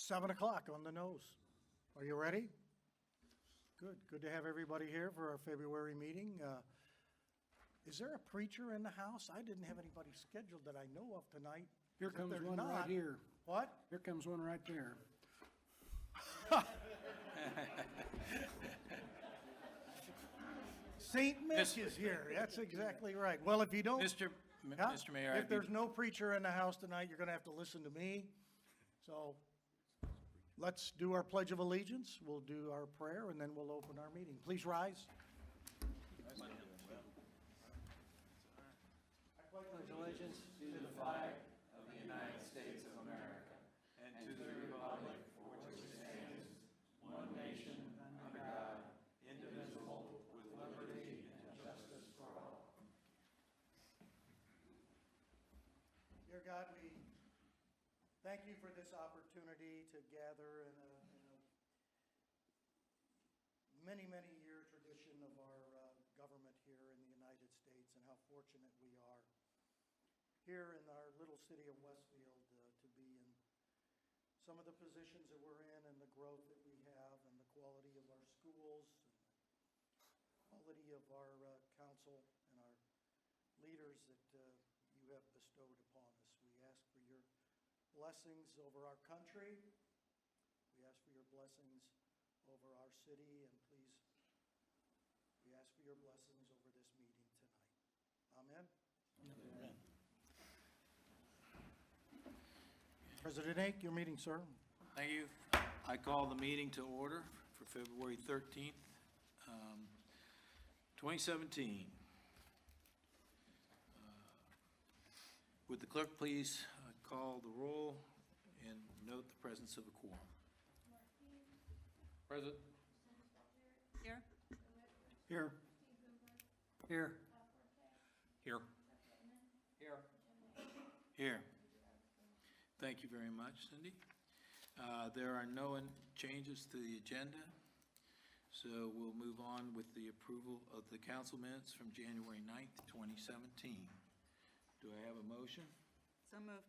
7 o'clock on the nose. Are you ready? Good. Good to have everybody here for our February meeting. Is there a preacher in the house? I didn't have anybody scheduled that I know of tonight. Here If comes there's one right not- here. What? Here comes one right there. St. Mitch is here. That's exactly right. Well, if you don't. Mr. Huh? Mr. Mayor, If there's no preacher in the house tonight, you're going to have to listen to me. So let's do our Pledge of Allegiance. We'll do our prayer, and then we'll open our meeting. Please rise. pledge allegiance to the flag of the United States of America and to the republic for which it stands, one nation, under God, indivisible, with liberty and justice for all. Dear God, we thank you for this opportunity to gather in a many, many year tradition of our government here in the United States, and how fortunate we are here in our little city of Westfield to be in some of the positions that we're in, and the growth that we have, and the quality of our schools, and the quality of our council and our leaders that you have bestowed upon us. We ask for your blessings over our country. We ask for your blessings over our city, and please, we ask for your blessings over this meeting tonight. Amen. Amen. President Ake, your meeting, sir. Thank you. I call the meeting to order for February 13th, 2017. Would the clerk please call the roll and note the presence of a quorum? Present. Here. Here. Here. Here. Here. Here. Thank you very much, Cindy. There are no changes to the agenda, so we'll move on with the approval of the council minutes from January 9th, 2017. Do I have a motion? So moved.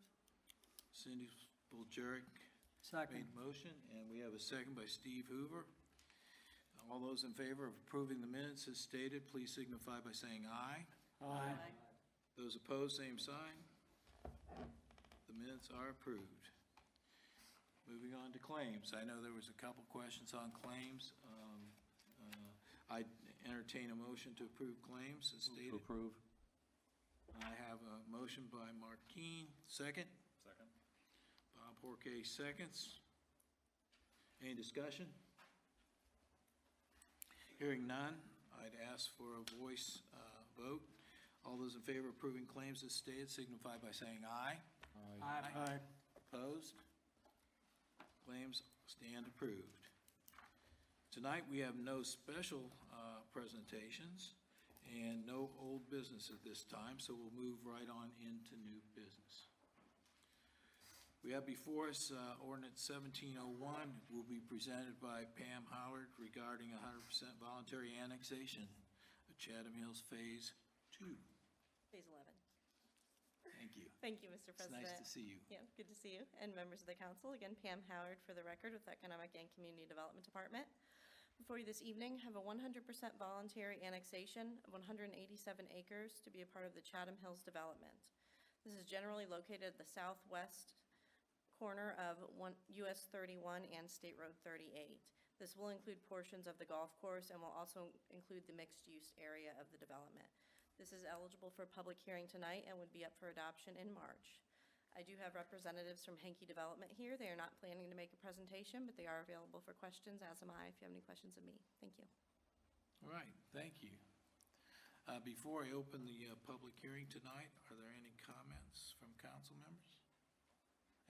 Cindy Spiljerik made Second. the motion, and we have a second by Steve Hoover. All those in favor of approving the minutes as stated, please signify by saying aye. Aye. Those opposed, same sign. The minutes are approved. Moving on to claims. I know there was a couple questions on claims. I entertain a motion to approve claims as stated. Approve. I have a motion by Mark Keane, second. Second. Bob Horke, seconds. Any discussion? Hearing none, I'd ask for a voice vote. All those in favor of approving claims as stated signify by saying aye. Aye. Opposed? Claims stand approved. Tonight, we have no special presentations and no old business at this time, so we'll move right on into new business. We have before us ordinance 1701 will be presented by Pam Howard regarding 100% voluntary annexation of Chatham Hills Phase 2. Phase 11. Thank you. Thank you, Mr. It's President. nice to see you. Yeah, good to see you, and members of the council. Again, Pam Howard for the record with Economic and Community Development Department. Before you this evening, have a 100% voluntary annexation of 187 acres to be a part of the Chatham Hills development. This is generally located at the southwest corner of US 31 and State Road 38. This will include portions of the golf course and will also include the mixed-use area of the development. This is eligible for a public hearing tonight and would be up for adoption in March. I do have representatives from Hankey Development here. They are not planning to make a presentation, but they are available for questions, as am I, if you have any questions of me. Thank you. All right, thank you. Before I open the public hearing tonight, are there any comments from council members?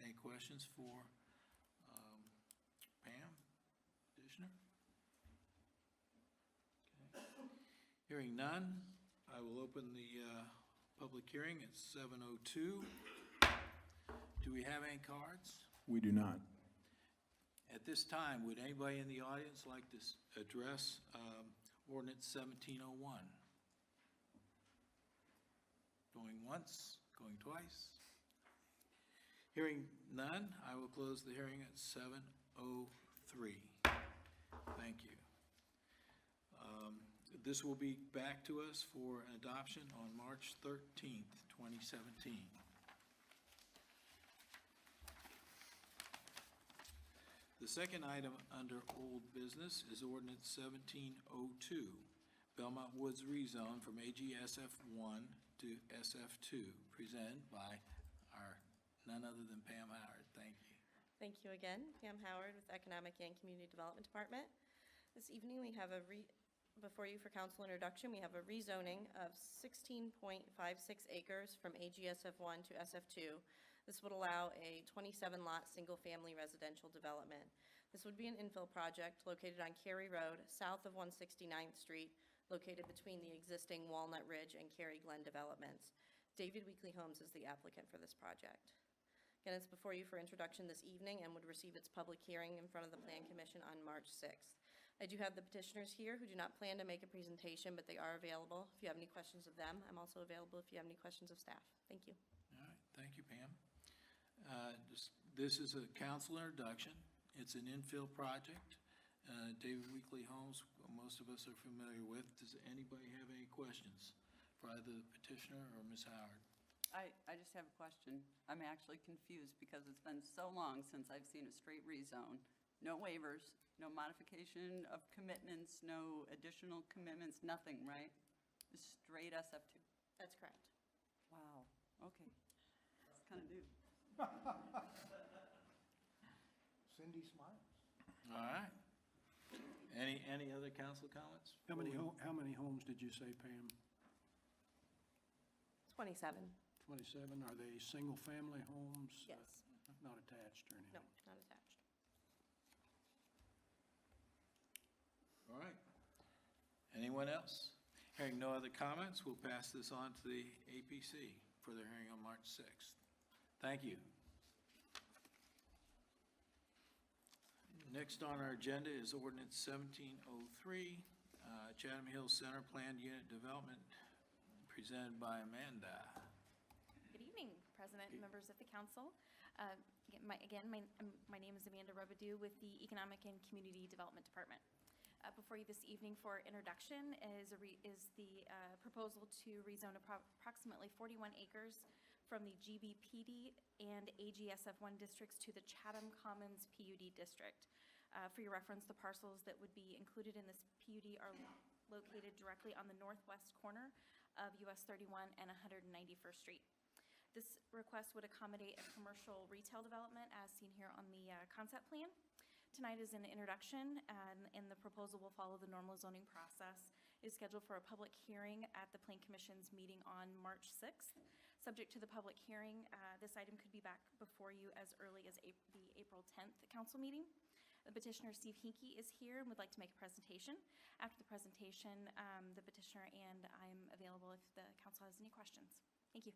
Any questions for Pam Dishner? Okay. Hearing none, I will open the public hearing at 7:02. Do we have any cards? We do not. At this time, would anybody in the audience like to address ordinance 1701? Going once, going twice? Hearing none, I will close the hearing at 7:03. Thank you. This will be back to us for adoption on March 13th, 2017. The second item under old business is ordinance 1702, Belmont Woods rezone from AGSF1 to SF2, presented by our none other than Pam Howard. Thank you. Thank you again. Pam Howard with Economic and Community Development Department. This evening, we have before you for council introduction, we have a rezoning of 16.56 acres from AGSF1 to SF2. This would allow a 27-lot, single-family residential development. This would be an infill project located on Cary Road, south of 169th Street, located between the existing Walnut Ridge and Cary Glen developments. David Weekly Homes is the applicant for this project. Again, it's before you for introduction this evening and would receive its public hearing in front of the Plan Commission on March 6th. I do have the petitioners here who do not plan to make a presentation, but they are available if you have any questions of them. I'm also available if you have any questions of staff. Thank you. All right, thank you, Pam. This is a council introduction. It's an infill project. David Weekly Homes, most of us are familiar with. Does anybody have any questions for either the petitioner or Ms. Howard? I just have a question. I'm actually confused because it's been so long since I've seen a straight rezone. No waivers, no modification of commitments, no additional commitments, nothing, right? Just straight SF2. That's correct. Wow, okay. It's kind of new. Cindy smiles. All right. Any other council comments? How many homes did you say, Pam? 27. 27? Are they single-family homes? Yes. Not attached or No, anything? not attached. All right. Anyone else? Hearing no other comments, we'll pass this on to the APC for their hearing on March 6th. Thank you. Next on our agenda is ordinance 1703, Chatham Hills Center Planned Unit Development, presented by Amanda. Good evening, President and members of the council. My name is Amanda Robidoux with the Economic and Community Development Department. Before you this evening for introduction is the proposal to rezone approximately 41 acres from the GBPD and AGSF1 districts to the Chatham Commons PUD district. For your reference, the parcels that would be included in this PUD are located directly on the northwest corner of US 31 and 191st Street. This request would accommodate a commercial retail development as seen here on the concept plan. Tonight is an introduction, and the proposal will follow the normal zoning process. It is scheduled for a public hearing at the Plan Commission's meeting on March 6th. Subject to the public hearing, this item could be back before you as early as the April 10th council meeting. The petitioner, Steve Hinkie, is here and would like to make a presentation. After the presentation, the petitioner and I am available if the council has any questions. Thank you.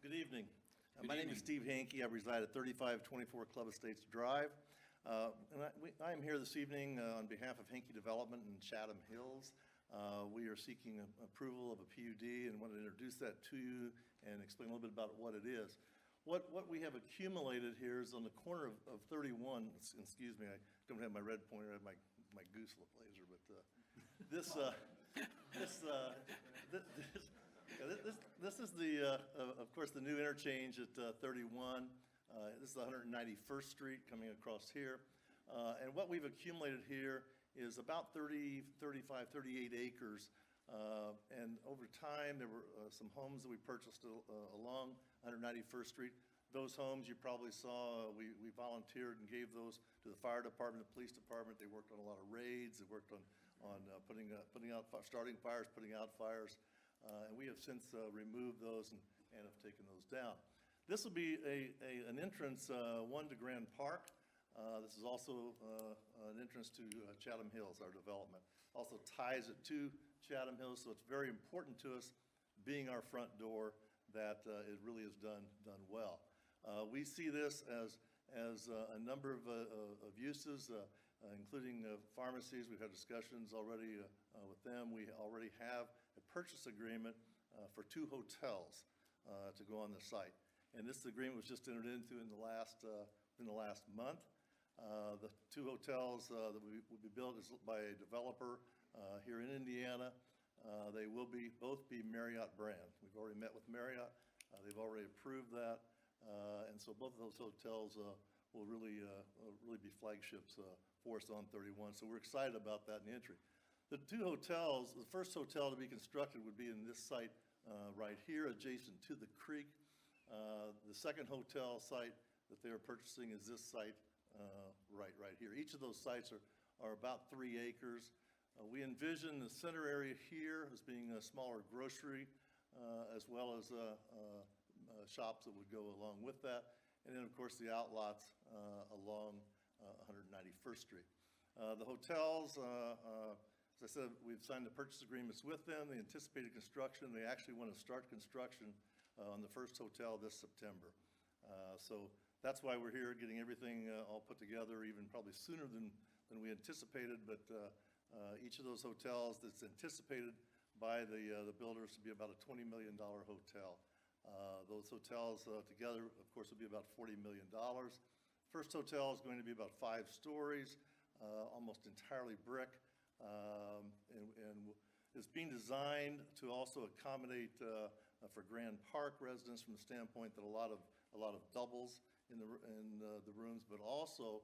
Good evening. Good My name evening. is Steve Hankey. I reside at 3524 Club Estates Drive. I am here this evening on behalf of Hankey Development in Chatham Hills. We are seeking approval of a PUD and want to introduce that to you and explain a little bit about what it is. What we have accumulated here is on the corner of 31, excuse me, I don't have my red pointer, I have my goose laser, but this is the, of course, the new interchange at 31. This is 191st Street coming across here. And what we've accumulated here is about 38 acres. And over time, there were some homes that we purchased along 191st Street. Those homes you probably saw, we volunteered and gave those to the fire department, the police department. They worked on a lot of raids. They worked on putting out, starting fires, putting out fires. And we have since removed those and have taken those down. This will be an entrance, one to Grand Park. This is also an entrance to Chatham Hills, our development. Also ties it to Chatham Hills, so it's very important to us, being our front door, that it really is done well. We see this as a number of uses, including pharmacies. We've had discussions already with them. We already have a a purchase agreement for 2 hotels to go on the site. And this agreement was just entered into in the last month. The 2 hotels that will be built is by a developer here in Indiana. They will both be Marriott brand. We've already met with Marriott. They've already approved that. And so both of those hotels will really be flagships for us on 31. So we're excited about that in the entry. The 2 hotels, the first hotel to be constructed would be in this site right here, adjacent to the creek. The second hotel site that they are purchasing is this site right here. Each of those sites are about 3 acres. We envision the center area here as being a smaller grocery, as well as shops that would go along with that. And then, of course, the outlots along 191st Street. The hotels, as I said, we've signed the purchase agreements with them. The anticipated construction, they actually want to start construction on the first hotel this September. So that's why we're here, getting everything all put together, even probably sooner than we anticipated. But each of those hotels that's anticipated by the builders to be about a $20 million hotel. Those hotels together, of course, will be about $40 million. First hotel is going to be about 5 stories, almost entirely brick, and is being designed to also accommodate for Grand Park residents from the standpoint that a lot of doubles in the rooms, but also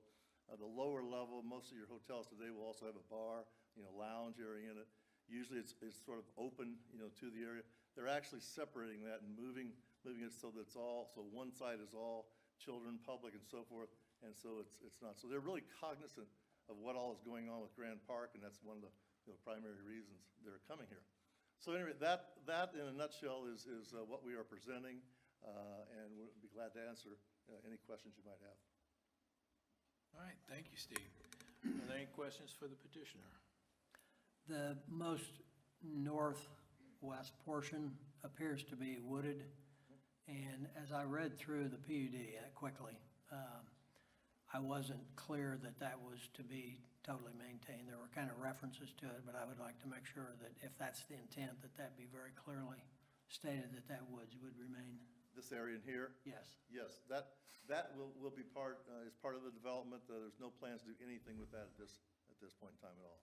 the lower level. Most of your hotels today will also have a bar, lounge area in it. Usually it's sort of open, to the area. They're actually separating that and moving it so that so one side is all children, public, and so forth, and so it's not. So they're really cognizant of what all is going on with Grand Park, and that's one of the primary reasons they're coming here. So anyway, that in a nutshell is what we are presenting, and we'll be glad to answer any questions you might have. All right, thank you, Steve. Are there any questions for the petitioner? The most northwest portion appears to be wooded, and as I read through the PUD quickly, I wasn't clear that that was to be totally maintained. There were kind of references to it, but I would like to make sure that if that's the intent, that be very clearly stated that that woods would remain. This area in here? Yes. Yes, that will be is part of the development. There's no plans to do anything with that at this point in time at all.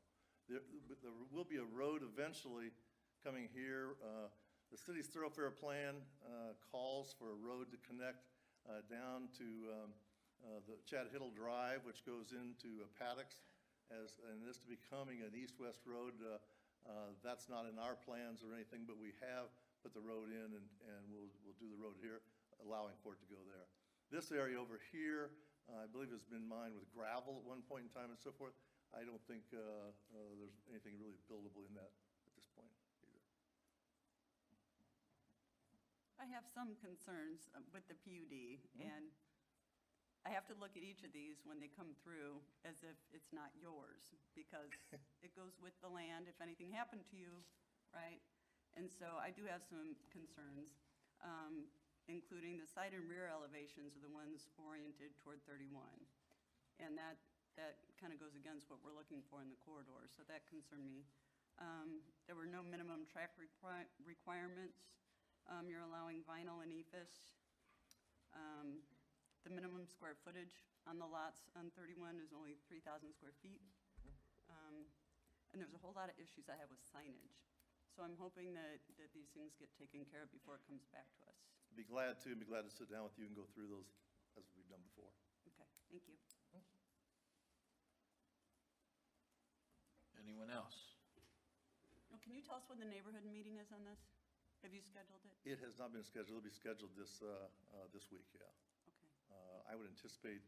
There will be a road eventually coming here. The city's thoroughfare plan calls for a road to connect down to the Chad Hiddle Drive, which goes into Paddocks, and this to becoming an east-west road. That's not in our plans or anything, but we have put the road in, and we'll do the road here, allowing for it to go there. This area over here, I believe, has been mined with gravel at one point in time and so forth. I don't think there's anything really buildable in that at this point either. I have some concerns with the PUD, and I have to look at each of these when they come through as if it's not yours, because it goes with the land if anything happened to you, right? And so I do have some concerns, including the side and rear elevations are the ones oriented toward 31. And that kind of goes against what we're looking for in the corridor, so that concerned me. There were no minimum track requirements. You're allowing vinyl and EFS. The minimum square footage on the lots on 31 is only 3,000 square feet. And there's a whole lot of issues I have with signage. So I'm hoping that these things get taken care of before it comes back to us. Be glad to sit down with you and go through those as we've done before. Okay, thank you. Anyone else? Well, can you tell us when the neighborhood meeting is on this? Have you scheduled it? It has not been scheduled. It'll be scheduled this week, yeah. Okay. I would anticipate,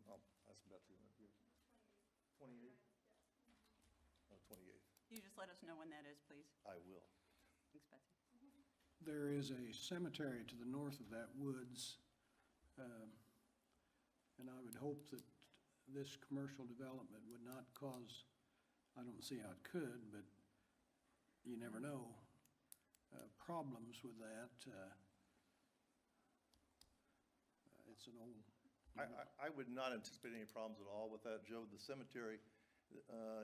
I'll ask Betsy. 28th? 28th. Can you just let us know when that is, please? I will. Thanks, Betsy. There is a cemetery to the north of that woods, and I would hope that this commercial development would not cause, I don't see how it could, but you never know, problems with that. It's an old... I would not anticipate any problems at all with that, Joe. The cemetery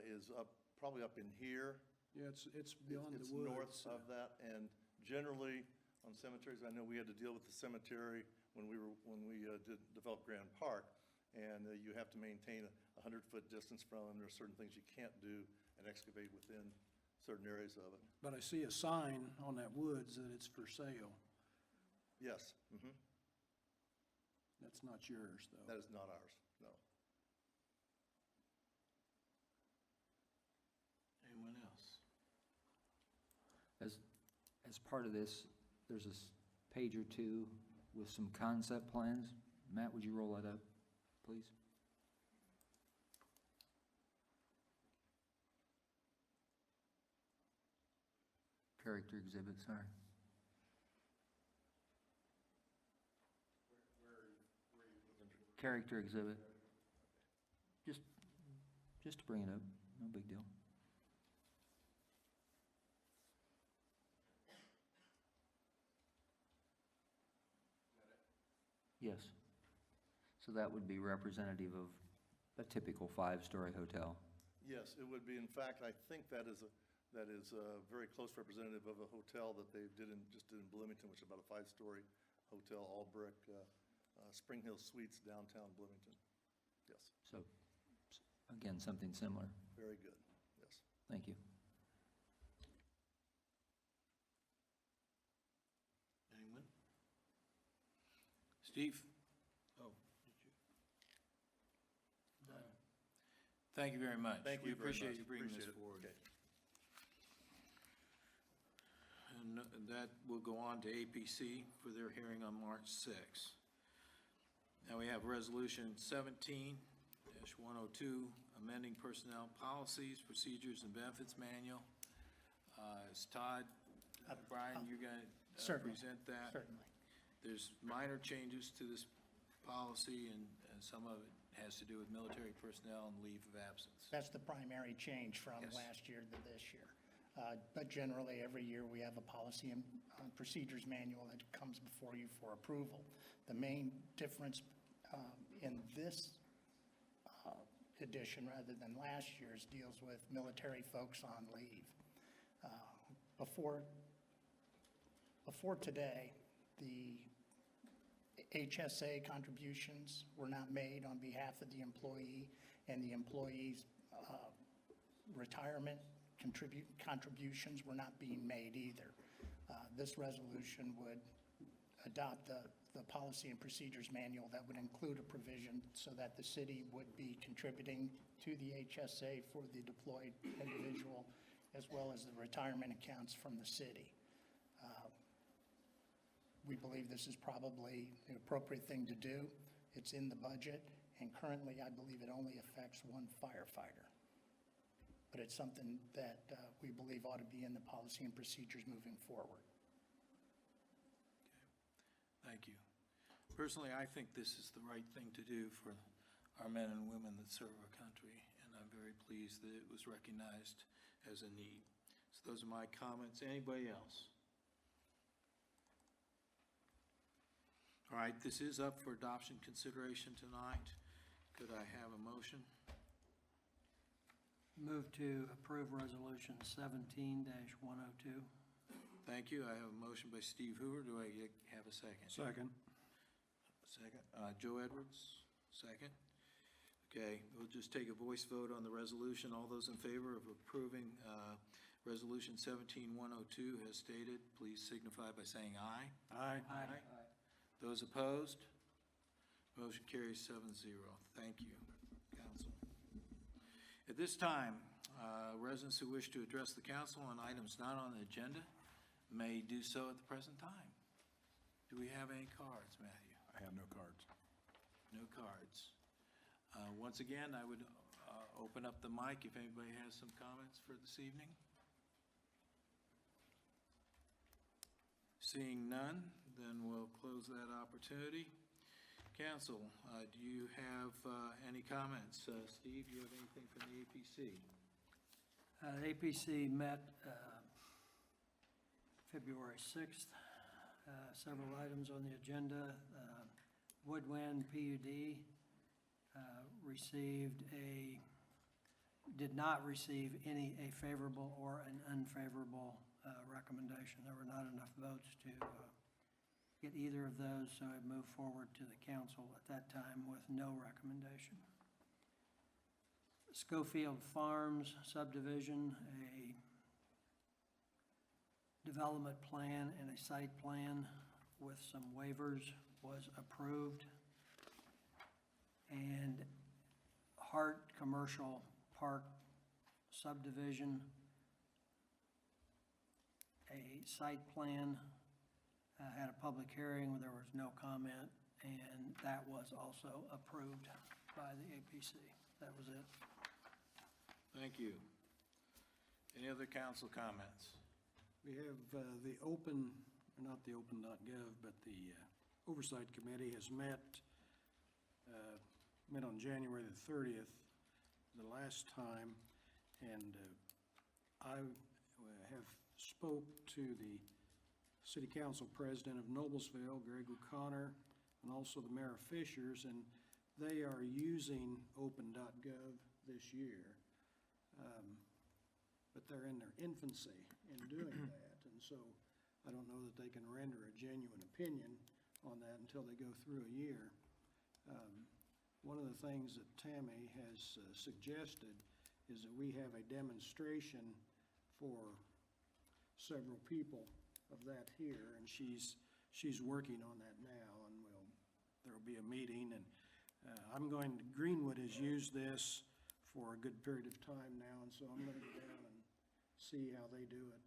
is probably up in here, Yeah, it's beyond the It's woods. north of that, and generally, on cemeteries, I know we had to deal with the cemetery when we developed Grand Park, and you have to maintain a 100-foot distance from them. There are certain things you can't do and excavate within certain areas of it. But I see a sign on that woods that it's for sale. Yes, That's not yours, though. that is not ours, no. Anyone else? As part of this, there's a page or two with some concept plans. Matt, would you roll that up, please? Character exhibit, sorry. Character exhibit. Just to bring it up, no big deal. Yes. So that would be representative of a typical five-story hotel. Yes, it would be. In fact, I think that is a very close representative of a hotel that they just did in Bloomington, which is about a five-story hotel, all brick, Spring Hill Suites, downtown Bloomington. Yes, So, again, something similar. very good, yes. Thank you. Anyone? Steve? Oh, did you? Thank you very much. Thank you We very appreciate much. you bringing this Appreciate it. forward. Okay. And that will go on to APC for their hearing on March 6th. Now we have Resolution 17-102, amending personnel policies, procedures, and benefits manual. Is Todd, Brian, you're going to Certainly. present that? Certainly. There's minor changes to this policy, and some of it has to do with military personnel and leave of absence. That's the primary change from Yes. last year to this year. But generally, every year, we have a policy and procedures manual that comes before you for approval. The main difference in this edition, rather than last year's, deals with military folks on leave. Before today, the HSA contributions were not made on behalf of the employee, and the employee's retirement contributions were not being made either. This resolution would adopt the policy and procedures manual that would include a provision so that the city would be contributing to the HSA for the deployed individual, as well as the retirement accounts from the city. We believe this is probably the appropriate thing to do. It's in the budget, and currently, I believe it only affects one firefighter. But it's something that we believe ought to be in the policy and procedures moving forward. Thank you. Personally, I think this is the right thing to do for our men and women that serve our country, and I'm very pleased that it was recognized as a need. So those are my comments. Anybody else? All right, this is up for adoption consideration tonight. Could I have a motion? Move to approve Resolution 17-102. Thank you. I have a motion by Steve Hoover. Do I have a second? Second. Second. Joe Edwards, second. Okay, we'll just take a voice vote on the resolution. All those in favor of approving Resolution 17-102 as stated, please signify by saying aye. Aye. Those opposed? Motion carries 7-0. Thank you, council. At this time, residents who wish to address the council on items not on the agenda may do so at the present time. Do we have any cards, Matthew? I have no cards. No cards. Once again, I would open up the mic if anybody has some comments for this evening. Seeing none, then we'll close that opportunity. Council, do you have any comments? Steve, do you have anything from the APC? APC met February 6th. Several items on the agenda. Woodland PUD received a did not receive a favorable or an unfavorable recommendation. There were not enough votes to get either of those, so it moved forward to the council at that time with no recommendation. Schofield Farms subdivision, a development plan and a site plan with some waivers was approved. And Hart Commercial Park subdivision, a site plan, had a public hearing, there was no comment, and that was also approved by the APC. That was it. Thank you. Any other council comments? We have the open, or not the open.gov, but the Oversight Committee has met on January the 30th, the last time, and I have spoke to the City Council President of Noblesville, Greg O'Connor, and also the Mayor of Fishers, and they are using open.gov this year. But they're in their infancy in doing that, and so I don't know that they can render a genuine opinion on that until they go through a year. One of the things that Tammy has suggested is that we have a demonstration for several people of that here, and she's working on that now, and there'll be a meeting, and Greenwood has used this for a good period of time now, and so I'm gonna go down and see how they do it,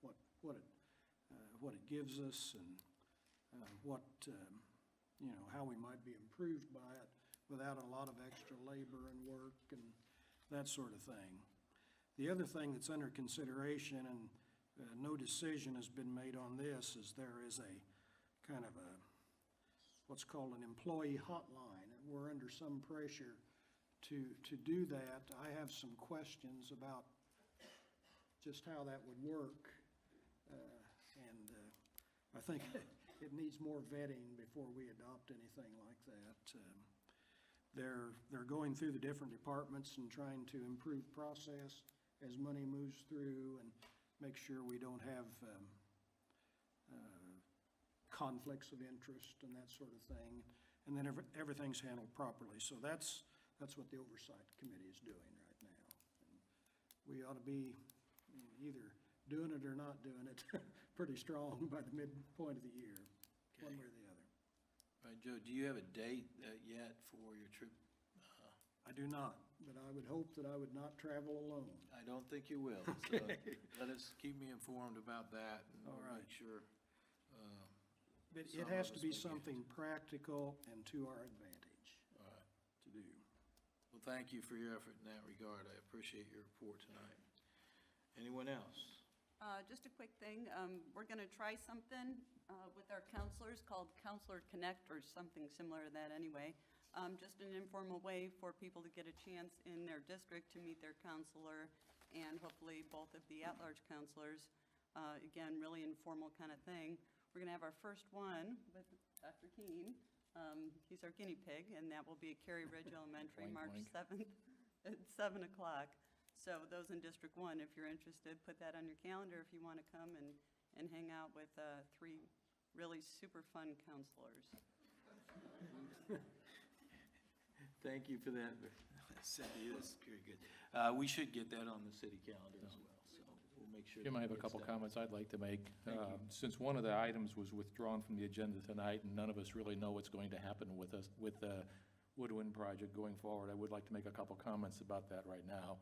what it gives us, and how we might be improved by it without a lot of extra labor and work and that sort of thing. The other thing that's under consideration, and no decision has been made on this, is there is a kind of what's called an employee hotline, and we're under some pressure to do that. I have some questions about just how that would work, and I think it needs more vetting before we adopt anything like that. They're going through the different departments and trying to improve process as money moves through and make sure we don't have conflicts of interest and that sort of thing, and then everything's handled properly. So that's what the Oversight Committee is doing right now. And we ought to be either doing it or not doing it pretty strong by the midpoint of the year, one way or the other. All right, Joe, do you have a date yet for your trip? I do not, but I would hope that I would not travel alone. I don't think you will. Okay. So keep me informed about that, and All we'll right. make sure. But Some it has of to us be may be- something practical and to our advantage All right. to do. Well, thank you for your effort in that regard. I appreciate your report tonight. Anyone else? Just a quick thing, we're going to try something with our counselors called Counselor Connect, or something similar to that anyway. Just an informal way for people to get a chance in their district to meet their counselor, and hopefully both of the at-large counselors. Again, really informal kind of thing. We're going to have our first one with Dr. Keene. He's our guinea pig, and that will be at Cary Ridge Elementary, Wink, March wink. 7th at 7 o'clock. So those in District 1, if you're interested, put that on your calendar if you want to come and hang out with 3 really super fun counselors. Thank you for that, Cindy. That's very good. We should get that on the city calendar as well, so we'll make sure. Jim, that I have a gets couple done. comments I'd like to make. Thank you. Since one of the items was withdrawn from the agenda tonight, and none of us really know what's going to happen with the Woodwind project going forward, I would like to make a couple comments about that right now.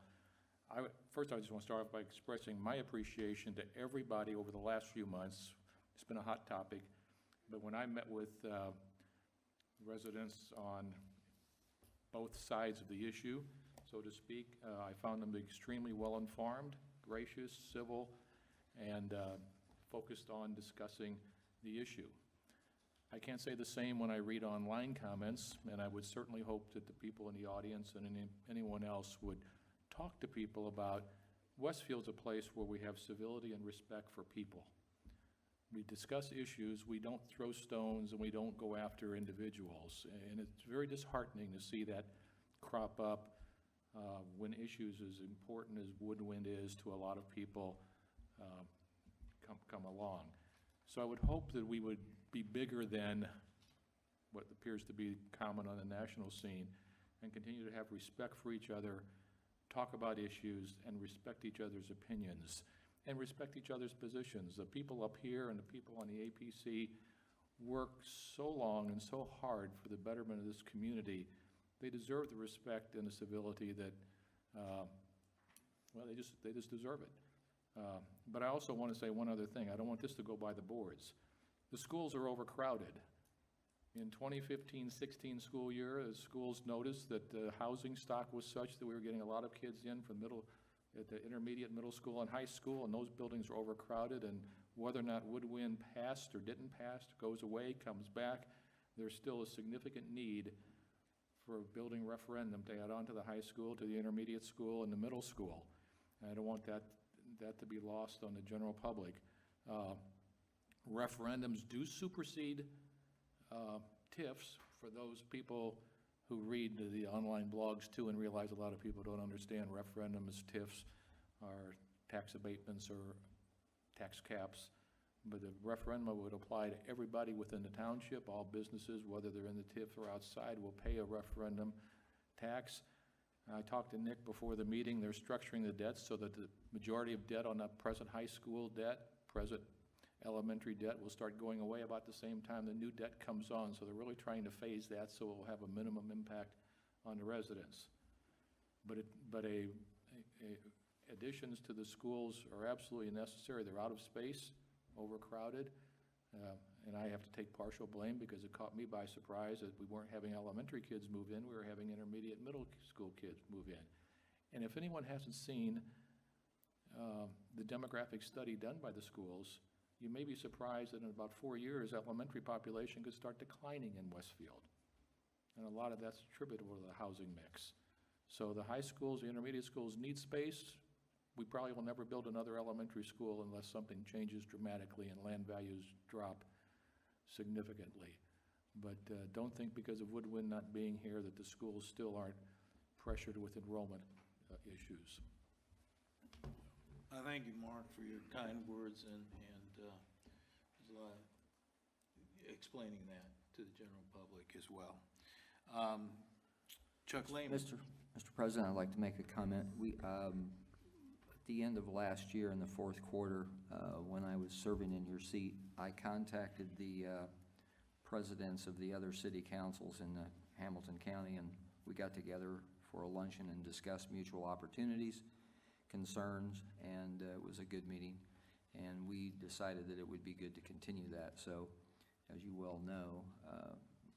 First, I just want to start off by expressing my appreciation to everybody over the last few months. It's been a hot topic, but when I met with residents on both sides of the issue, so to speak, I found them extremely well-informed, gracious, civil, and focused on discussing the issue. I can't say the same when I read online comments, and I would certainly hope that the people in the audience and anyone else would talk to people about Westfield's a place where we have civility and respect for people. We discuss issues, we don't throw stones, and we don't go after individuals. And it's very disheartening to see that crop up when issues as important as Woodwind is to a lot of people come along. So I would hope that we would be bigger than what appears to be common on the national scene and continue to have respect for each other, talk about issues, and respect each other's opinions, and respect each other's positions. The people up here and the people on the APC work so long and so hard for the betterment of this community. They deserve the respect and the civility that, well, they just deserve it. But I also want to say one other thing. I don't want this to go by the boards. The schools are overcrowded. In 2015-16 school year, the schools noticed that the housing stock was such that we were getting a lot of kids in from at the intermediate, middle school, and high school, and those buildings are overcrowded, and whether or not Woodwind passed or didn't pass, goes away, comes back, there's still a significant need for a building referendum to add on to the high school, to the intermediate school, and the middle school. And I don't want that to be lost on the general public. Referendums do supersede TIFs for those people who read the online blogs too and realize a lot of people don't understand referendums, TIFs, or tax abatements or tax caps. But the referendum would apply to everybody within the township. All businesses, whether they're in the TIF or outside, will pay a referendum tax. I talked to Nick before the meeting. They're structuring the debts so that the majority of debt on the present high school debt, present elementary debt, will start going away about the same time the new debt comes on. So they're really trying to phase that so it will have a minimum impact on the residents. But additions to the schools are absolutely necessary. They're out of space, overcrowded, and I have to take partial blame because it caught me by surprise that we weren't having elementary kids move in. We were having intermediate middle school kids move in. And if anyone hasn't seen the demographic study done by the schools, you may be surprised that in about 4 years, elementary population could start declining in Westfield. And a lot of that's attributable to the housing mix. So the high schools, the intermediate schools need space. We probably will never build another elementary school unless something changes dramatically and land values drop significantly. But don't think because of Woodwind not being here that the schools still aren't pressured with enrollment issues. I thank you, Mark, for your kind words and explaining that to the general public as well. Chuck Lehman. Mr. President, I'd like to make a comment. We, at the end of last year in the fourth quarter, when I was serving in your seat, I contacted the presidents of the other city councils in Hamilton County, and we got together for a luncheon and discussed mutual opportunities, concerns, and it was a good meeting. And we decided that it would be good to continue that. So, as you well know,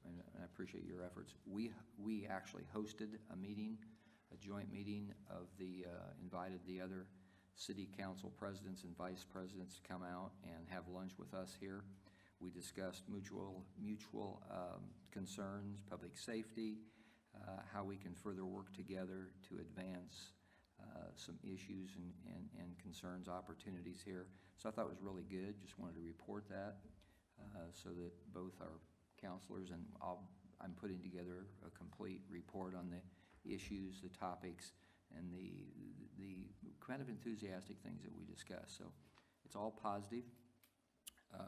and I appreciate your efforts, we actually hosted a meeting, a joint meeting of invited the other city council presidents and vice presidents to come out and have lunch with us here. We discussed mutual concerns, public safety, how we can further work together to advance some issues and concerns, opportunities here. So I thought it was really good. Just wanted to report that so that both our counselors and I'm putting together a complete report on the issues, the topics, and the kind of enthusiastic things that we discussed. So it's all positive.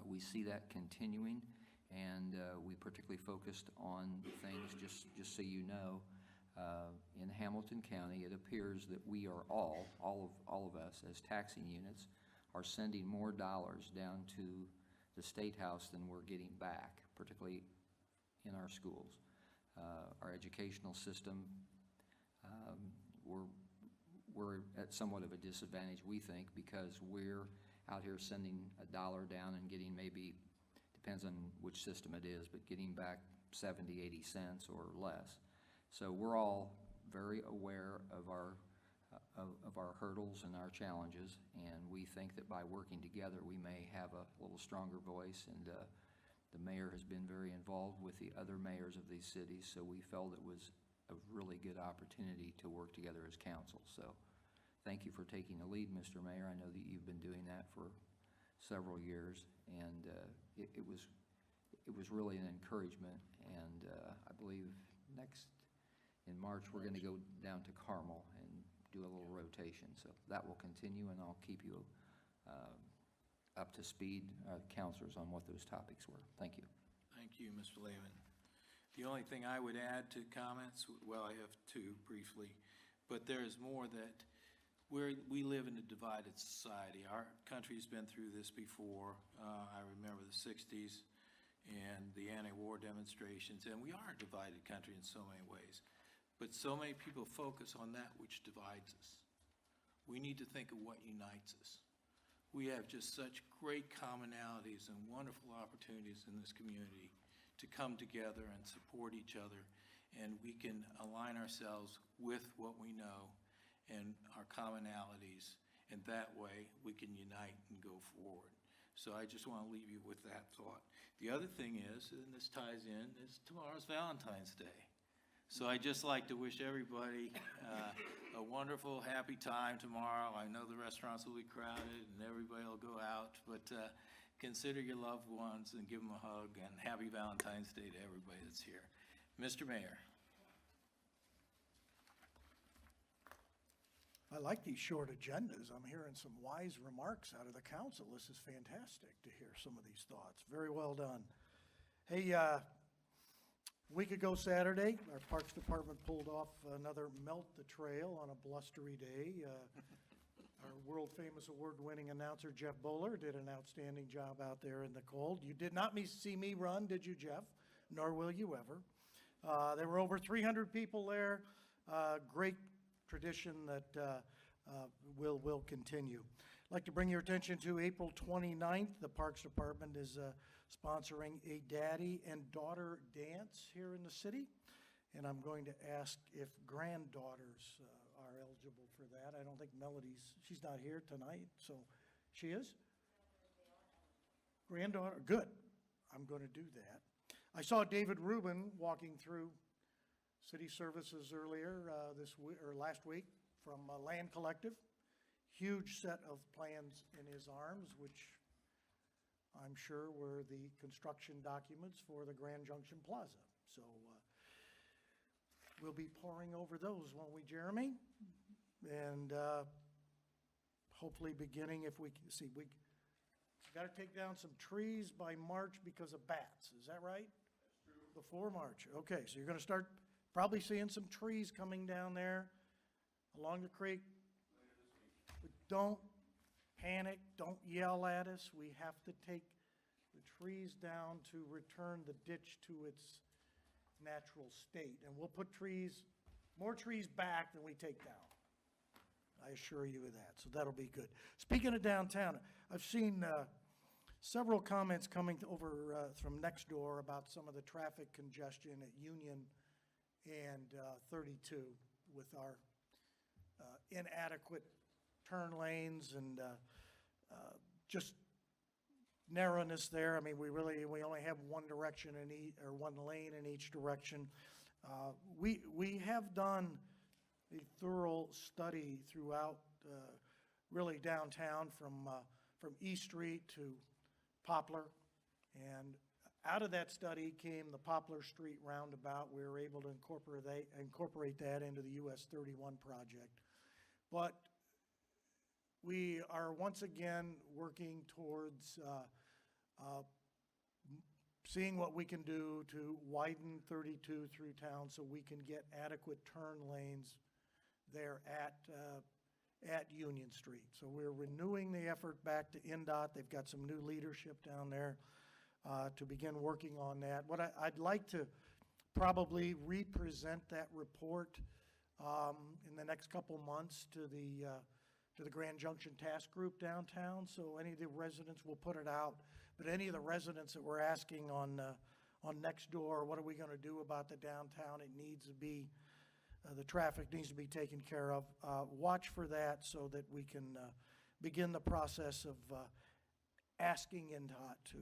We see that continuing, and we particularly focused on things, just so you know, in Hamilton County, it appears that we are all of us as taxing units are sending more dollars down to the State House than we're getting back, particularly in our schools. Our educational system, we're at somewhat of a disadvantage, we think, because we're out here sending $1 down and getting maybe, depends on which system it is, but getting back 70, 80 cents or less. So we're all very aware of our hurdles and our challenges, and we think that by working together we may have a little stronger voice, and the mayor has been very involved with the other mayors of these cities, so we felt it was a really good opportunity to work together as council. So thank you for taking the lead, Mr. Mayor. I know that you've been doing that for several years, and it was really an encouragement, and I believe in March, we're going to go down to Carmel and do a little rotation. So that will continue, and I'll keep you up to speed, counselors, on what those topics were. Thank you. Thank you, Mr. Lehman. The only thing I would add to comments, well, I have two briefly, but there is more that we live in a divided society. Our country's been through this before. I remember the 60s and the anti-war demonstrations, and we are a divided country in so many ways. But so many people focus on that which divides us. We need to think of what unites us. We have just such great commonalities and wonderful opportunities in this community to come together and support each other, and we can align ourselves with what we know and our commonalities, and that way we can unite and go forward. So I just want to leave you with that thought. The other thing is, and this ties in, is tomorrow's Valentine's Day. So I'd just like to wish everybody a wonderful, happy time tomorrow. I know the restaurants will be crowded and everybody will go out, but consider your loved ones and give them a hug, and happy Valentine's Day to everybody that's here. Mr. Mayor. I like these short agendas. I'm hearing some wise remarks out of the council. This is fantastic to hear some of these thoughts. Very well done. Hey, a week ago Saturday, our Parks Department pulled off another Melt the Trail on a blustery day. Our world-famous award-winning announcer, Jeff Bowler, did an outstanding job out there in the cold. You did not see me run, did you, Jeff? Nor will you ever. There were over 300 people there. Great tradition that will continue. I'd like to bring your attention to April 29th. The Parks Department is sponsoring a daddy and daughter dance here in the city. And I'm going to ask if granddaughters are eligible for that. I don't think she's not here tonight, so she is? Granddaughter, good. I'm going to do that. I saw David Rubin walking through City Services earlier last week from Land Collective. Huge set of plans in his arms, which I'm sure were the construction documents for the Grand Junction Plaza. So we'll be pouring over those, won't we, Jeremy? And hopefully beginning, if we can see, we got to take down some trees by March because of bats. Is that right? That's true. Before March. Okay, so you're going to start probably seeing some trees coming down there along the creek. But don't panic, don't yell at us. We have to take the trees down to return the ditch to its natural state. And we'll put more trees back than we take down. I assure you of that, so that'll be good. Speaking of downtown, I've seen several comments coming over from next door about some of the traffic congestion at Union and 32 with our inadequate turn lanes and just narrowness there. I mean, we only have one direction or one lane in each direction. We have done a thorough study throughout really downtown from East Street to Poplar, and out of that study came the Poplar Street roundabout. We were able to incorporate that into the US 31 project. But we are once again working towards seeing what we can do to widen 32 through town so we can get adequate turn lanes there at Union Street. So we're renewing the effort back to NDOT. They've got some new leadership down there to begin working on that. What I'd like to probably represent that report in the next couple months to the Grand Junction Task Group downtown. So any of the residents will put it out, but any of the residents that we're asking on next door, what are we going to do about the downtown? It needs to be, the traffic needs to be taken care of. Watch for that so that we can begin the process of asking NDOT to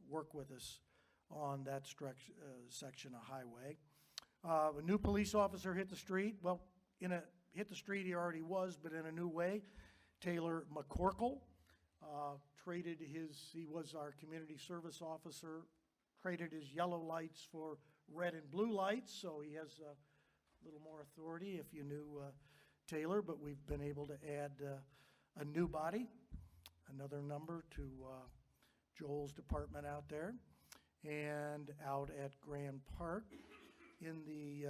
work with us on that section of highway. A new police officer hit the street. Well, hit the street he already was, but in a new way. Taylor McCorkle he was our community service officer, traded his yellow lights for red and blue lights, so he has little more authority if you knew Taylor, but we've been able to add a new body, another number to Joel's department out there. And out at Grand Park, in the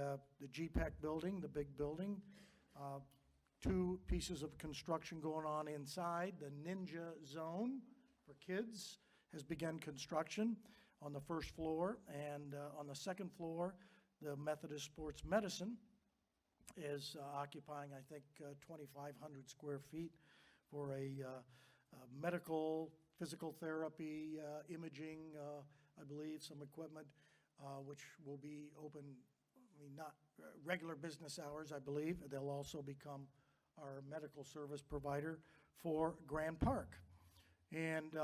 GPAC building, the big building, 2 pieces of construction going on inside. The Ninja Zone for kids has begun construction on the first floor, and on the second floor, the Methodist Sports Medicine is occupying, I think, 2,500 square feet for a medical, physical therapy, imaging, I believe, some equipment, which will be open, I mean, not regular business hours, I believe. They'll also become our medical service provider for Grand Park. And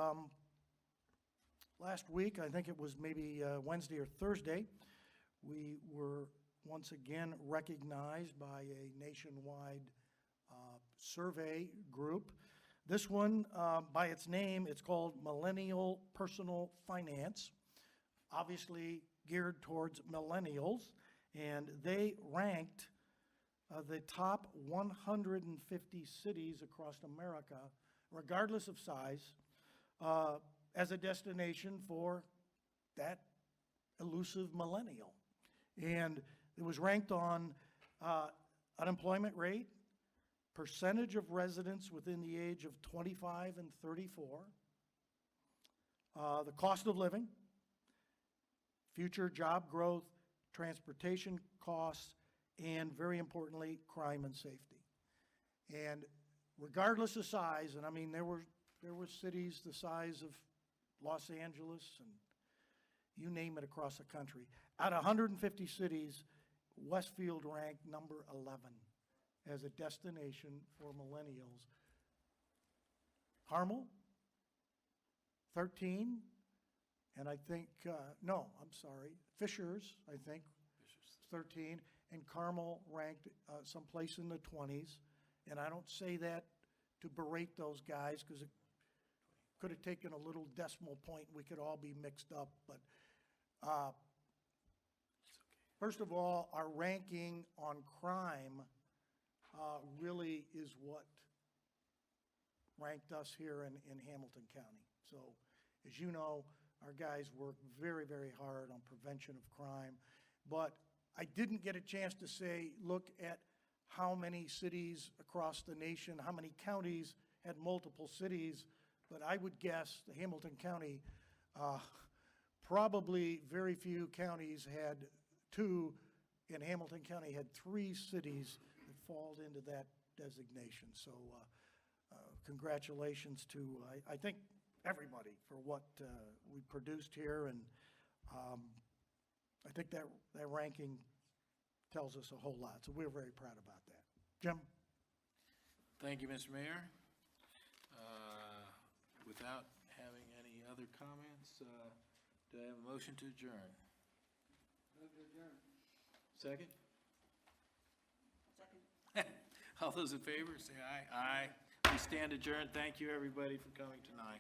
last week, I think it was maybe Wednesday or Thursday, we were once again recognized by a nationwide survey group. This one, by its name, it's called Millennial Personal Finance, obviously geared towards millennials, and they ranked the top 150 cities across America, regardless of size, as a destination for that elusive millennial. And it was ranked on unemployment rate, percentage of residents within the age of 25 and 34, the cost of living, future job growth, transportation costs, and very importantly, crime and safety. And regardless of size, and I mean, there were cities the size of Los Angeles and you name it across the country. Out of 150 cities, Westfield ranked number 11 as a destination for millennials. Carmel, 13, and I think, Fishers, I think, 13, and Carmel ranked someplace in the 20s. And I don't say that to berate those guys, because it could have taken a little decimal point, we could all be mixed up, but first of all, our ranking on crime really is what ranked us here in Hamilton County. So, as you know, our guys work very, very hard on prevention of crime. But I didn't get a chance to say, look at how many cities across the nation, how many counties had multiple cities, but I would guess the Hamilton County, probably very few counties had 2, and Hamilton County had 3 cities that fall into that designation. So congratulations to, I think, everybody for what we produced here, and I think that ranking tells us a whole lot, so we're very proud about that. Jim? Thank you, Mr. Mayor. Without having any other comments, do I have a motion to adjourn? Move to adjourn. Second? Second. All those in favor, say aye. Aye. We stand adjourned. Thank you, everybody, for coming tonight.